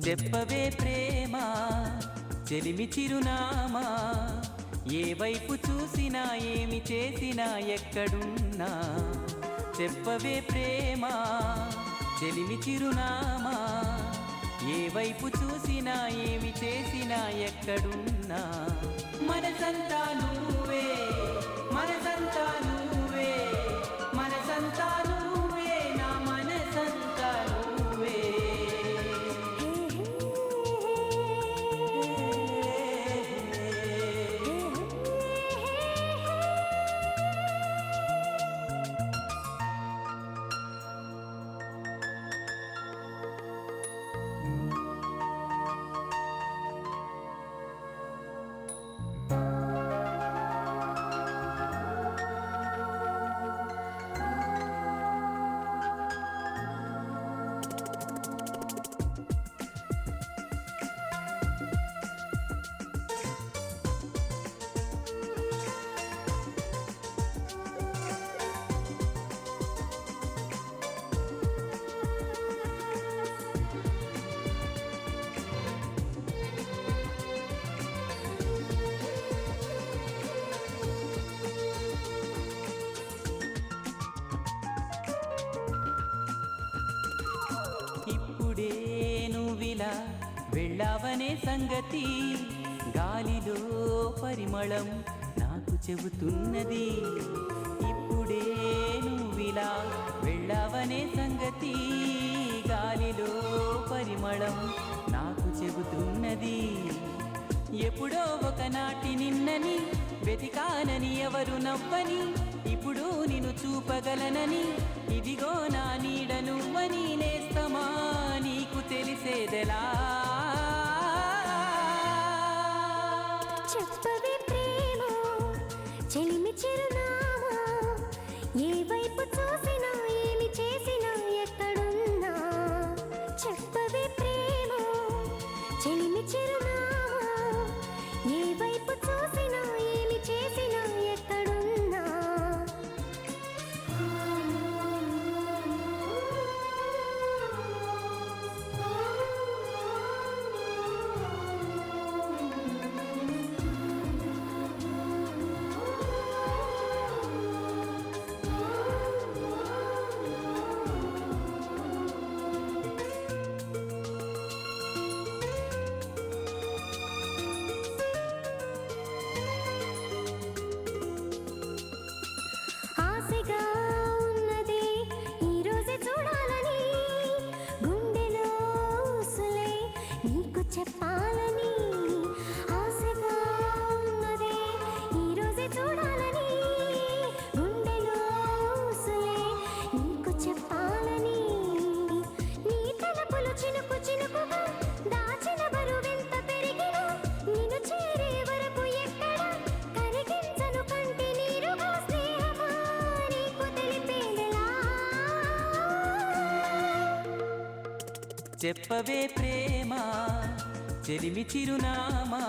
చెప్పవే ప్రేమ చెలిమి చిరునామా, ఏ వైపు చూసినా ఏమి చేసినా ఎక్కడున్నా. చెప్పవే ప్రేమ చెలిమి చిరునామా, ఏ వైపు చూసినా ఏమి చేసినా ఎక్కడున్నా. మనసంతా నువ్వే, మనసంతా నువ్వే, మనసంతా నువ్వే, నా మనసంతా నువ్వే. ఇప్పుడే నువ్విలా వెళ్ళావనే సంగతి గాలిలో పరిమళం నాకు చెబుతున్నది. ఇప్పుడే నువ్విలా వెళ్ళావనే సంగతి గాలిలో పరిమళం నాకు చెబుతున్నది. ఎప్పుడో ఒకనాటి నిన్నని వెతికానని ఎవరు నవ్వని, ఇప్పుడు నిన్ను చూపగలనని ఇదిగో నా నీడ నువ్వని. నేస్తమా నీకు తెలిసేదెలా? చెప్పవే ప్రేమ చెలిమి చిరునామా, ఏ వైపు చూసినా ఏమి చేసినా ఎక్కడున్నా. చెప్పవే ప్రేమ చెలిమి చిరునామా, ఏ వైపు చూసినా ఏమి చేసినా ఎక్కడున్నా. ఆశగా ఉన్నది ఈరోజే చూడాలని, గుండెలో ఊసులే నీకు చెప్పాలని. ఆశగా ఉన్నది ఈరోజే చూడాలని, గుండెలో ఊసులే నీకు చెప్పాలని. నీ తలపులు చినుకు చినుకుగా దాచిన బరువెంత పెరిగినా, నిన్ను చేరే వరకు ఎక్కడ కరిగించను కంటి నీరుగా. స్నేహమా నీకు తెలిపేదెలా? చెప్పవే ప్రేమ చెలిమి చిరునామా,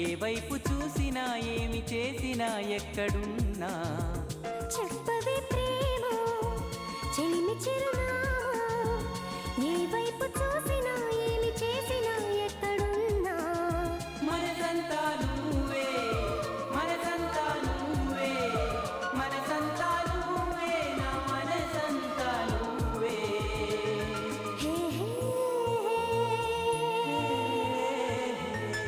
ఏ వైపు చూసినా ఏమి చేసినా ఎక్కడున్నా. చెప్ప